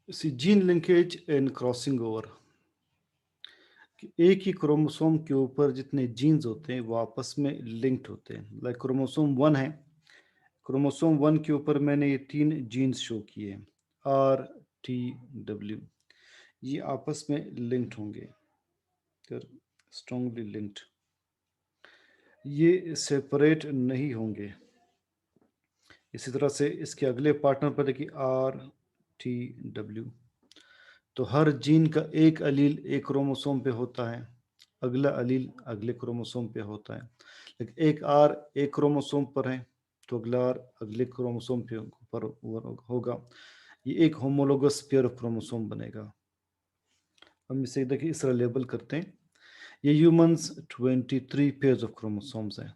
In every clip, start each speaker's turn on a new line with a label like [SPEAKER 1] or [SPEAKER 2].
[SPEAKER 1] C gene linkage and crossing over कि एक ही chromosome के ऊपर जितने जीन्स होते हैं वो आपस में लिंक्ड होते हैं। लाइक क्रोमोसोम 1 है, क्रोमोसोम 1 के ऊपर मैंने ये 3 जीन्स शो किए, आर, टी, डब्ल्यू। ये आपस में लिंक्ड होंगे, स्ट्रांगली लिंक्ड। ये सेपरेट नहीं होंगे। इसी तरह से इसके अगले पार्टनर पर देखिए, आर, टी, डब्ल्यू। तो हर जीन का एक अलील एक क्रोमोसोम पे होता है, अगला अलील अगले क्रोमोसोम पे होता है। लेकिन एक आर एक क्रोमोसोम पर है तो अगला आर अगले क्रोमोसोम पे पर होगा। ये एक होमोलोगस पेयर ऑफ क्रोमोसोम बनेगा। हम इसे देखिए इस तरह लेबल करते हैं। ये ह्यूमंस 23 पेयर्स ऑफ क्रोमोसोम्स हैं।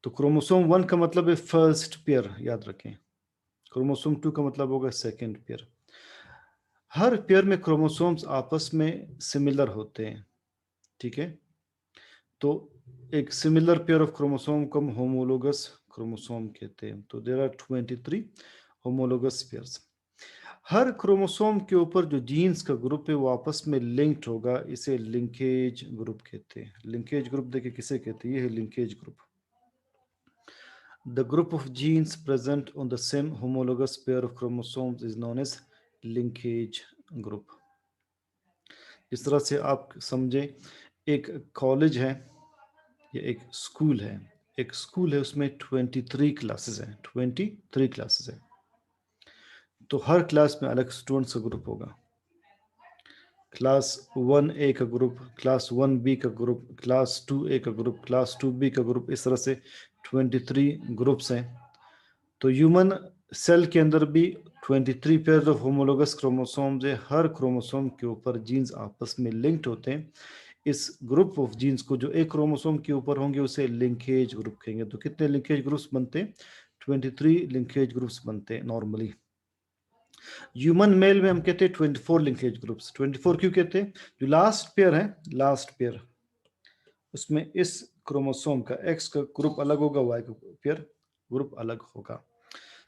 [SPEAKER 1] तो क्रोमोसोम 1 का मतलब है फर्स्ट पेयर, याद रखें। क्रोमोसोम 2 का मतलब होगा सेकंड पेयर। हर पेयर में क्रोमोसोम्स आपस में सिमिलर होते हैं, ठीक है। तो एक सिमिलर पेयर ऑफ क्रोमोसोम को हम होमोलोगस क्रोमोसोम कहते हैं। तो देयर आर 23 होमोलोगस पेयर्स। हर क्रोमोसोम के ऊपर जो जीन्स का ग्रुप है वो आपस में लिंक्ड होगा, इसे लिंकेज ग्रुप कहते हैं। लिंकेज ग्रुप देखिए किसे कहते हैं, ये है linkage group. The group of genes present on the same homologous pair of chromosomes is known as linkage group। इस तरह से आप समझें, एक कॉलेज है या एक स्कूल है, उसमें 23 क्लासेस हैं, 23 क्लासेस हैं। तो हर क्लास में अलग स्टूडेंट्स का ग्रुप होगा। क्लास 1A का ग्रुप, क्लास 1B का ग्रुप, क्लास 2A का ग्रुप, क्लास 2B का ग्रुप, इस तरह से 23 ग्रुप्स हैं। तो ह्यूमन सेल के अंदर भी 23 पेयर ऑफ होमोलोगस क्रोमोसोम्स है। हर क्रोमोसोम के ऊपर जीन्स आपस में लिंक्ड होते हैं। इस ग्रुप ऑफ जीन्स को जो एक क्रोमोसोम के ऊपर होंगे उसे लिंकेज ग्रुप कहेंगे। तो कितने लिंकेज ग्रुप्स बनते हैं? 23 लिंकेज ग्रुप्स बनते हैं नॉर्मली। ह्यूमन मेल में हम कहते हैं 24 लिंकेज ग्रुप्स। 24 क्यों कहते हैं? जो लास्ट पेयर है, लास्ट पेयर, उसमें इस क्रोमोसोम का एक्स का ग्रुप अलग होगा, वाई का पेयर ग्रुप अलग होगा।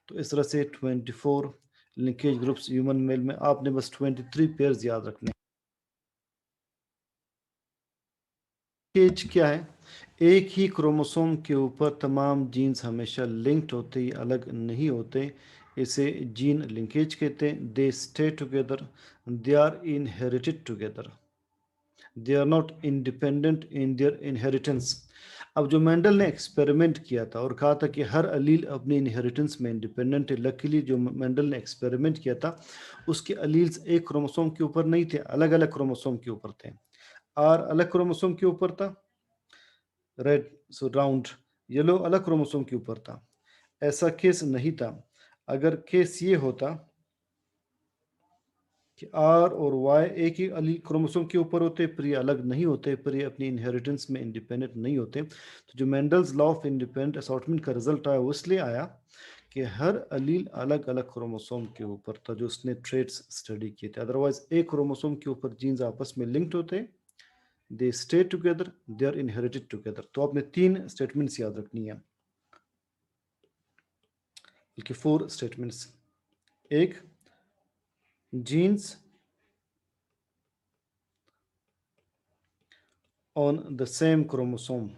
[SPEAKER 1] तो इस तरह से 24 लिंकेज ग्रुप्स ह्यूमन मेल में। आपने बस 23 पेयर्स याद रखने। लिंकेज क्या है? एक ही क्रोमोसोम के ऊपर तमाम जीन्स हमेशा लिंक्ड होते ही अलग नहीं होते, इसे जीन लिंकेज कहते हैं। They stay together, they are inherited together, they are not independent in their inheritance. अब जो मेंडल ने एक्सपेरिमेंट किया था और कहा था कि हर अलील अपनी इनहेरिटेंस में इंडिपेंडेंट है, लकीली जो मेंडल ने एक्सपेरिमेंट किया था उसके अलील्स एक क्रोमोसोम के ऊपर नहीं थे, अलग अलग क्रोमोसोम के ऊपर थे। आर अलग क्रोमोसोम के ऊपर था, रेड सो राउंड, येलो अलग क्रोमोसोम के ऊपर था। ऐसा केस नहीं था। अगर केस ये होता कि आर और वाई एक ही अली क्रोमोसोम के ऊपर होते पर ये अलग नहीं होते, पर ये अपनी इनहेरिटेंस में इंडिपेंडेंट नहीं होते। तो जो Mendel's law of independent assortment का रिजल्ट आया वो इसलिए आया कि हर अलील अलग अलग क्रोमोसोम के ऊपर था जो उसने ट्रेट्स स्टडी किए थे। अदरवाइज एक क्रोमोसोम के ऊपर जीन्स आपस में लिंक्ड होते, they stay together, they are inherited together. तो आपने 3 स्टेटमेंट्स याद रखनी है, बल्कि 4 स्टेटमेंट्स। एक, genes on the same chromosome,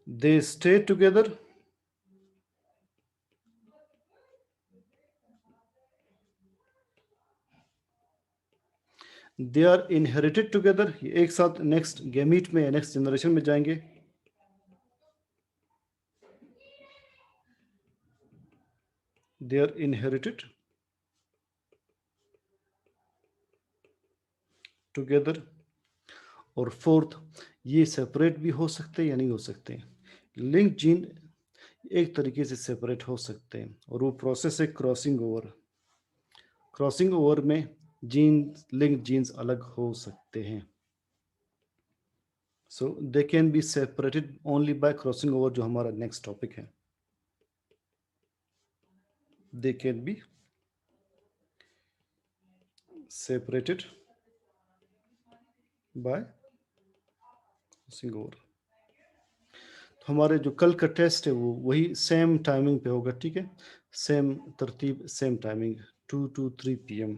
[SPEAKER 1] they stay together, they are inherited together, ये एक साथ नेक्स्ट गैमीट में नेक्स्ट जनरेशन में जाएंगे। they are inherited together। और फोर्थ, ये सेपरेट भी हो सकते हैं या नहीं हो सकते। लिंक जीन एक तरीके से सेपरेट हो सकते हैं और वो प्रोसेस है क्रॉसिंग ओवर। क्रॉसिंग ओवर में जीन लिंक जीन्स अलग हो सकते हैं। So they can be separated only by crossing over, जो हमारा नेक्स्ट टॉपिक है। they can be separated by crossing over. तो हमारे जो कल का टेस्ट है वो वही सेम टाइमिंग पे होगा, ठीक है, सेम तरतीब, same timing 2 to 3 PM।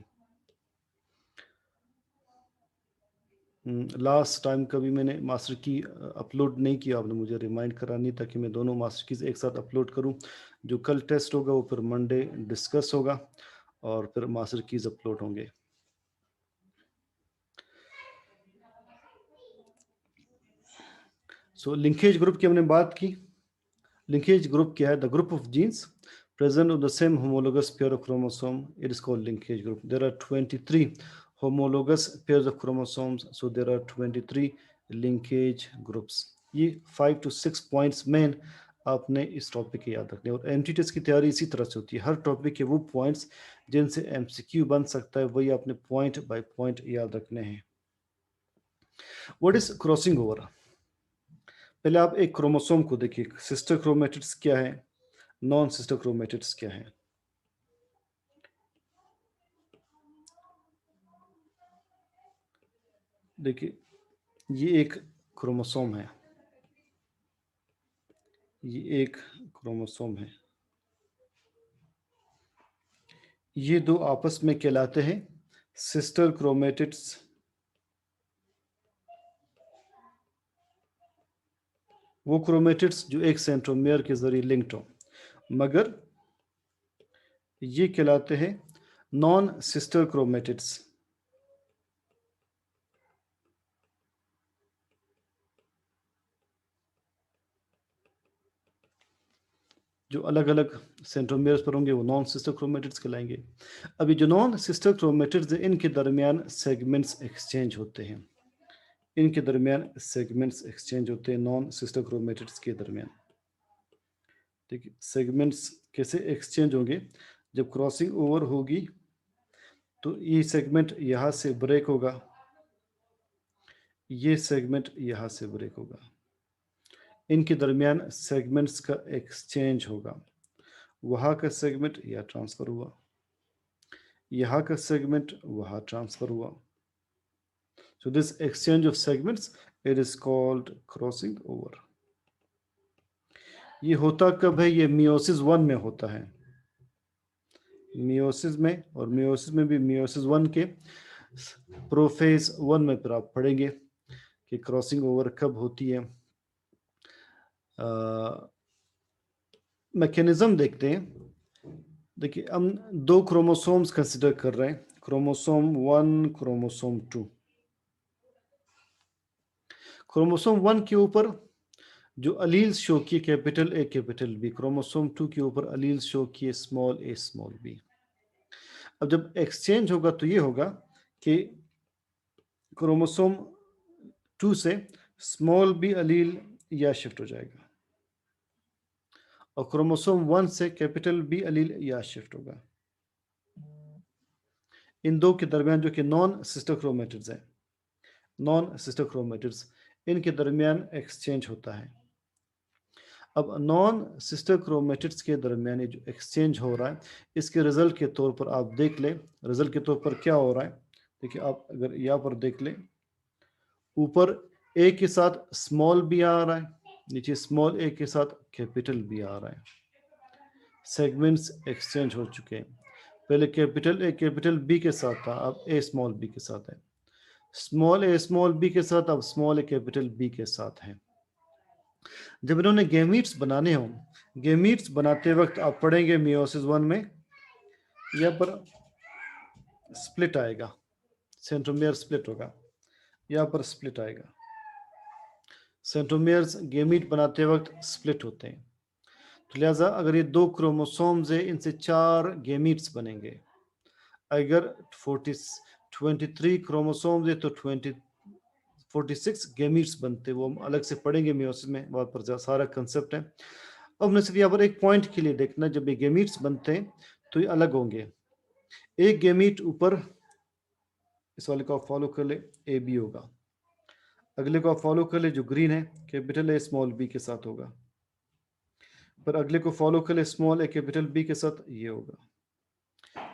[SPEAKER 1] Last time कभी मैंने मास्टर की अपलोड नहीं किया, आपने मुझे रिमाइंड करानी ताकि मैं दोनों मास्टर कीज़ एक साथ अपलोड करूं। जो कल टेस्ट होगा वो फिर मंडे डिस्कस होगा और फिर मास्टर कीज़ अपलोड होंगे। सो लिंकेज ग्रुप की हमने बात की। लिंकेज ग्रुप क्या है? The group of genes present of the same homologous pair of chromosome, it is called linkage group. There are 23 homologous pairs of chromosomes, so there are 23 linkage groups. ये 5 to 6 points main आपने इस topic के याद रखने, और एमटीटीएस की तैयारी इसी तरह से होती है। हर टॉपिक के वो पॉइंट्स जिनसे एमसीक्यू बन सकता है वही आपने पॉइंट बाय पॉइंट याद रखने हैं। What is crossing over? पहले आप एक क्रोमोसोम को देखिए, सिस्टर क्रोमेटिड्स क्या है, नॉन सिस्टर क्रोमेटिड्स क्या है। देखिए ये एक क्रोमोसोम है, ये एक क्रोमोसोम है, ये दो आपस में कहलाते हैं सिस्टर क्रोमेटिड्स। वो क्रोमेटिड्स जो एक सेंट्रोमियर के जरिए लिंक्ड हो, मगर ये कहलाते हैं नॉन सिस्टर क्रोमेटिड्स। जो अलग अलग सेंट्रोमियर्स पर होंगे वो नॉन सिस्टर क्रोमेटिड्स कहलाएंगे। अभी जो नॉन सिस्टर क्रोमेटिड्स हैं इनके दरमियान सेगमेंट्स एक्सचेंज होते हैं, इनके दरमियान सेगमेंट्स एक्सचेंज होते हैं नॉन सिस्टर क्रोमेटिड्स के दरमियान। देखिए सेगमेंट्स कैसे एक्सचेंज होंगे? जब क्रॉसिंग ओवर होगी तो ये सेगमेंट यहाँ से ब्रेक होगा, ये सेगमेंट यहाँ से ब्रेक होगा, इनके दरमियान सेगमेंट्स का एक्सचेंज होगा। वहाँ का सेगमेंट यहाँ ट्रांसफ़र हुआ, यहाँ का सेगमेंट वहाँ ट्रांसफ़र हुआ। So this exchange of segments, it is called crossing over. ये होता कब है? ये मियोसिस 1 में होता है, मियोसिस में, और मियोसिस में भी मियोसिस 1 के प्रोफेज 1 में फिर आप पढ़ेंगे कि क्रॉसिंग ओवर कब होती है। मैकेनिज्म देखते हैं। देखिए हम दो क्रोमोसोम्स कंसिडर कर रहे हैं, क्रोमोसोम 1, क्रोमोसोम 2। क्रोमोसोम 1 के ऊपर जो अलील्स शो किए capital A capital B, chromosome 2 के ऊपर अलील्स शो किए स्मॉल ए स्मॉल बी। अब जब एक्सचेंज होगा तो ये होगा कि क्रोमोसोम 2 से स्मॉल बी अलील या शिफ्ट हो जाएगा और क्रोमोसोम 1 से कैपिटल बी अलील या शिफ्ट होगा। इन दो के दरमियान जो कि नॉन सिस्टर क्रोमेटिड्स हैं, नॉन सिस्टर क्रोमेटिड्स, इनके दरमियान एक्सचेंज होता है। अब नॉन सिस्टर क्रोमेटिड्स के दरमियान जो एक्सचेंज हो रहा है इसके रिजल्ट के तौर पर आप देख लें, रिजल्ट के तौर पर क्या हो रहा है। देखिए आप अगर यहाँ पर देख लें, ऊपर ए के साथ स्मॉल बी आ रहा है, नीचे स्मॉल ए के साथ कैपिटल बी आ रहा है। सेगमेंट्स एक्सचेंज हो चुके हैं, पहले कैपिटल ए कैपिटल बी के साथ था, अब ए स्मॉल बी के साथ है, स्मॉल ए स्मॉल बी के साथ अब स्मॉल ए कैपिटल बी के साथ है। जब इन्होंने गेमीट्स बनाने हों, गेमीट्स बनाते वक्त आप पढ़ेंगे मियोसिस 1 में यहाँ पर स्प्लिट आएगा, सेंट्रोमियर स्प्लिट होगा, यहाँ पर स्प्लिट आएगा। सेंट्रोमियर्स गेमीट बनाते वक्त स्प्लिट होते हैं, तो लिहाजा अगर ये दो क्रोमोसोम्स है इनसे 4 गेमीट्स बनेंगे। अगर 23 क्रोमोसोम्स है तो 46 गेमीट्स बनते, वो हम अलग से पढ़ेंगे मियोसिस में, वहाँ पर सारा कंसेप्ट है। अब हमने सिर्फ यहाँ पर एक पॉइंट के लिए देखना, जब ये गेमीट्स बनते हैं तो ये अलग होंगे। एक गेमीट ऊपर, इस वाले को आप फॉलो कर ले, ए बी होगा, अगले को आप फॉलो कर ले जो ग्रीन है कैपिटल ए स्मॉल बी के साथ होगा, फिर अगले को फॉलो कर ले स्मॉल ए कैपिटल बी के साथ, ये होगा।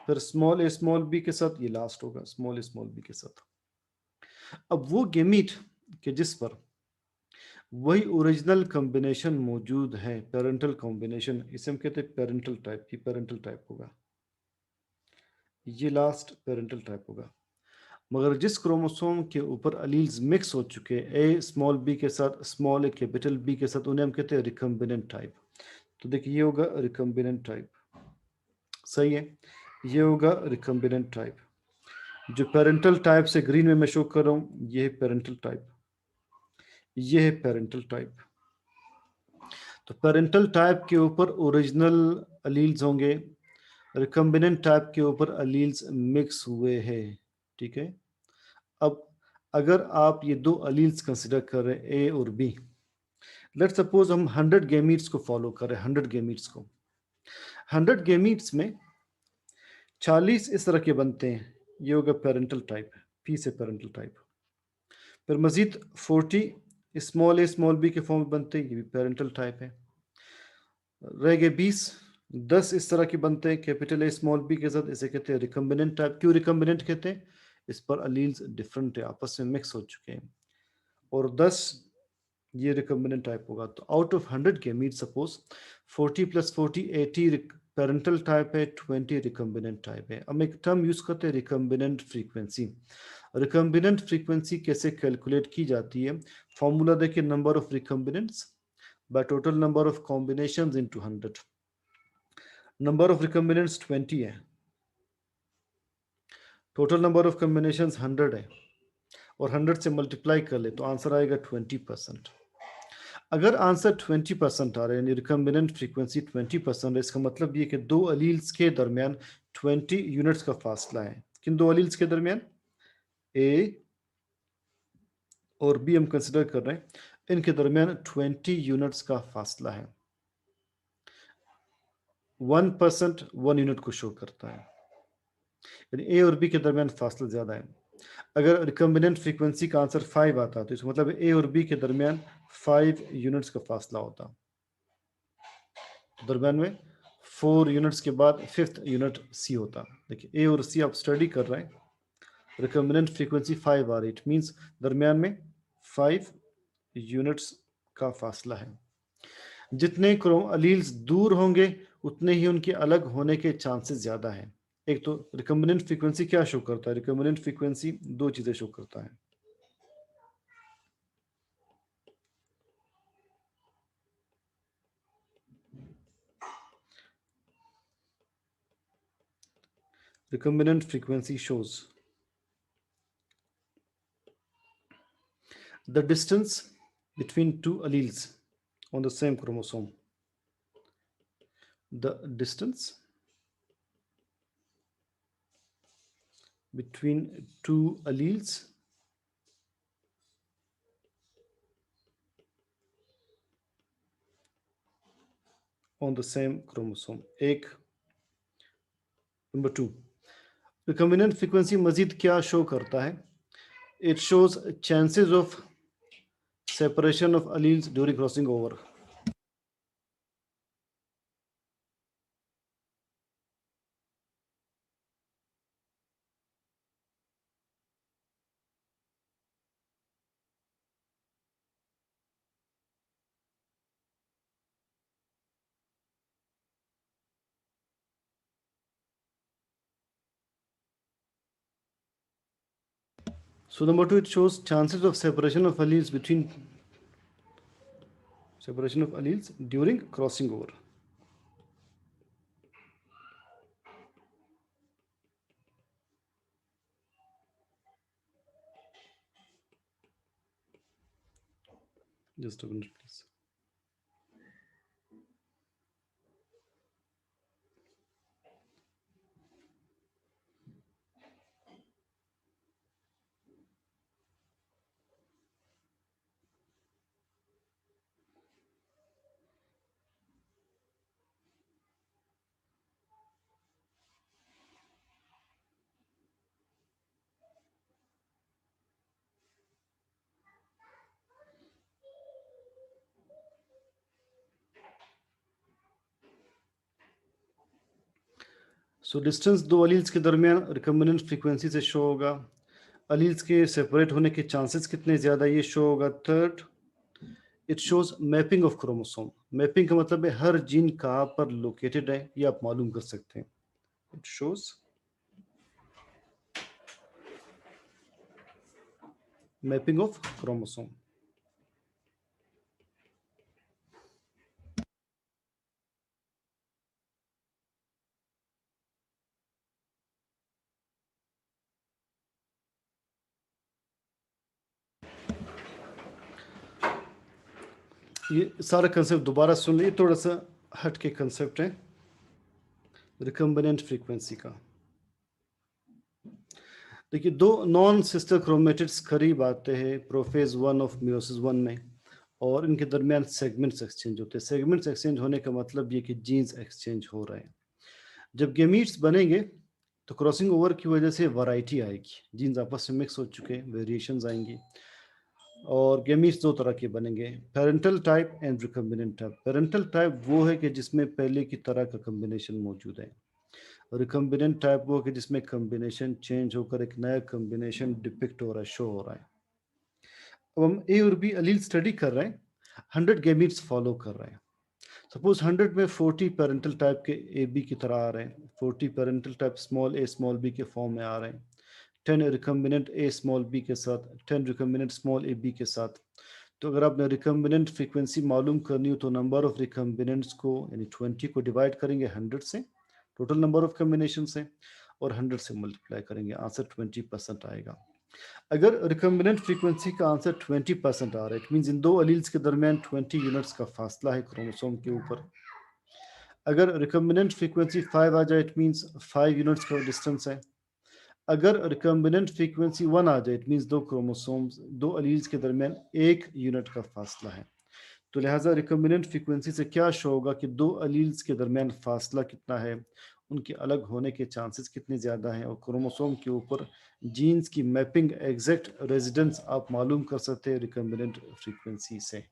[SPEAKER 1] फिर स्मॉल ए स्मॉल बी के साथ, ये लास्ट होगा स्मॉल ए स्मॉल बी के साथ। अब वो गेमीट के जिस पर वही ओरिजिनल कॉम्बिनेशन मौजूद है, पेरेंटल कॉम्बिनेशन, इसे हम कहते हैं पेरेंटल टाइप, की पेरेंटल टाइप होगा, ये लास्ट पेरेंटल टाइप होगा। मगर जिस क्रोमोसोम के ऊपर अलील्स मिक्स हो चुके हैं, ए स्मॉल बी के साथ स्मॉल ए कैपिटल बी के साथ, उन्हें हम कहते हैं रिकम्बिनेंट टाइप। तो देखिए ये होगा रिकम्बिनेंट टाइप, सही है, ये होगा रिकम्बिनेंट टाइप। जो पेरेंटल टाइप से ग्रीन में मैं शो कर रहा हूँ, ये है पेरेंटल टाइप, ये है पेरेंटल टाइप। तो पेरेंटल टाइप के ऊपर ओरिजिनल अलील्स होंगे, रिकम्बिनेंट टाइप के ऊपर अलील्स मिक्स हुए हैं, ठीक है। अब अगर आप ये दो अलील्स कंसिडर कर रहे हैं, ए और बी, लेट्स सपोज हम 100 गेमीट्स को फॉलो कर रहे हैं, 100 गेमीट्स को, 100 गेमीट्स में 40 इस तरह के बनते हैं, ये होगा पेरेंटल टाइप, पी से पेरेंटल टाइप। फिर मजीद 40 स्मॉल ए स्मॉल बी के फॉर्म में बनते हैं, ये भी पेरेंटल टाइप है। रह गए 20, 10 इस तरह के बनते हैं कैपिटल ए स्मॉल बी के साथ, इसे कहते हैं रिकम्बिनेंट टाइप। क्यों रिकम्बिनेंट कहते हैं? इस पर अलील्स डिफरेंट है, आपस में मिक्स हो चुके हैं। और 10 ये रिकम्बिनेंट टाइप होगा। तो out of 100 gamete suppose 40 + 40 80 parental type है, 20 रिकम्बिनेंट टाइप है। अब एक टर्म यूज करते हैं रिकम्बिनेंट फ्रीक्वेंसी। रिकम्बिनेंट फ्रीक्वेंसी कैसे कैलकुलेट की जाती है? फॉर्मूला देखिए, number of recombinants by total number of combinations into 100। Number of recombinants 20 है, टोटल नंबर ऑफ कॉम्बिनेशंस 100 है, और 100 से मल्टीप्लाई कर ले तो आंसर आएगा 20%। अगर आंसर 20% आ रहा है, यानी रिकम्बिनेंट फ्रीक्वेंसी 20% है, इसका मतलब ये कि दो अलील्स के दरमियान 20 यूनिट्स का फासला है। किन दो अलील्स के दरमियान? ए और बी हम कंसिडर कर रहे हैं, इनके दरमियान 20 यूनिट्स का फासला है। 1% 1 यूनिट को शो करता है, यानी ए और बी के दरमियान फासला ज़्यादा है। अगर रिकम्बिनेंट फ्रीक्वेंसी का आंसर 5 आता तो इसका मतलब ए और बी के दरमियान 5 यूनिट्स का फासला होता, तो दरमियान में 4 यूनिट्स के बाद 5th यूनिट सी होता। देखिए ए और सी आप स्टडी कर रहे हैं, रिकम्बिनेंट फ्रीक्वेंसी 5 आ रही, इट मीन्स दरमियान में 5 यूनिट्स का फासला है। जितने अलील्स दूर होंगे उतने ही उनके अलग होने के चांसेस ज़्यादा हैं। एक तो रिकम्बिनेंट फ्रीक्वेंसी क्या शो करता है? रिकम्बिनेंट फ्रीक्वेंसी दो चीज़ें शो करता है। Recombinant frequency shows the distance between two alleles on the same chromosome. The distance between two alleles on the same chromosome. एक नंबर 2, recombinant frequency मजीद क्या शो करता है? It shows chances of separation of alleles during crossing over. So number 2, it shows chances of separation of alleles during crossing over. Just a minute, please. So distance दो alleles के दरमियान recombinant frequency से show होगा। Alleles के separate होने के chances कितने ज़्यादा, ये शो होगा। Third, it shows mapping of chromosome. Mapping का मतलब है हर जीन कहाँ पर लोकेटेड है, ये आप मालूम कर सकते हैं। It shows mapping of chromosome. ये सारा कंसेप्ट दोबारा सुन लीजिए, थोड़ा सा हट के कंसेप्ट है रिकम्बिनेंट फ्रीक्वेंसी का। देखिए, दो नॉन सिस्टर क्रोमेटिड्स करीब आते हैं प्रोफेज 1 ऑफ मियोसिस 1 में, और इनके दरमियान सेगमेंट्स एक्सचेंज होते हैं। सेगमेंट्स एक्सचेंज होने का मतलब ये कि जीन्स एक्सचेंज हो रहे हैं। जब गेमीट्स बनेंगे तो क्रॉसिंग ओवर की वजह से वैरायटी आएगी, जीन्स आपस में मिक्स हो चुके हैं, वेरिएशंस आएंगी, और गेमीट्स दो तरह के बनेंगे, parental type and recombinant type. Parental type वो है कि जिसमें पहले की तरह का कम्बिनेशन मौजूद है। रिकम्बिनेंट टाइप वो है कि जिसमें कम्बिनेशन चेंज होकर एक नया कम्बिनेशन डिपिक्ट हो रहा है, शो हो रहा है। अब हम ए और बी अलील स्टडी कर रहे हैं, 100 गेमीट्स फॉलो कर रहे हैं। सपोज 100 में 40 पेरेंटल टाइप के ए बी की तरह आ रहे हैं, 40 parental type small A small B के फॉर्म में आ रहे हैं, 10 रिकम्बिनेंट ए स्मॉल बी के साथ, 10 रिकम्बिनेंट स्मॉल ए बी के साथ। तो अगर आपने रिकम्बिनेंट फ्रीक्वेंसी मालूम करनी हो तो नंबर ऑफ रिकम्बिनेंट्स को यानी 20 को डिवाइड करेंगे 100 से, टोटल नंबर ऑफ कम्बिनेशन से, और 100 से मल्टीप्लाई करेंगे, आंसर 20% आएगा। अगर रिकम्बिनेंट फ्रीक्वेंसी का आंसर 20% आ रहा है, इट मींस इन दो अलील्स के दरमियान 20 यूनिट्स का फासला है क्रोमोसोम के ऊपर। अगर रिकम्बिनेंट फ्रीक्वेंसी 5 आ जाए, इट मींस 5 यूनिट्स का डिस्टेंस है। अगर रिकम्बिनेंट फ्रीक्वेंसी 1 आ जाए, इट मींस दो क्रोमोसोम्स, दो अलील्स के दरमियान 1 यूनिट का फासला है। तो लिहाजा रिकम्बिनेंट फ्रीक्वेंसी से क्या शो होगा कि दो अलील्स के दरमियान फासला कितना है, उनके अलग होने के चांसेस कितने ज़्यादा हैं, और क्रोमोसोम के ऊपर जीन्स की मैपिंग एग्जैक्ट रेजिडेंस आप मालूम कर सकते हैं रिकम्बिनेंट फ्रीक्वेंसी से।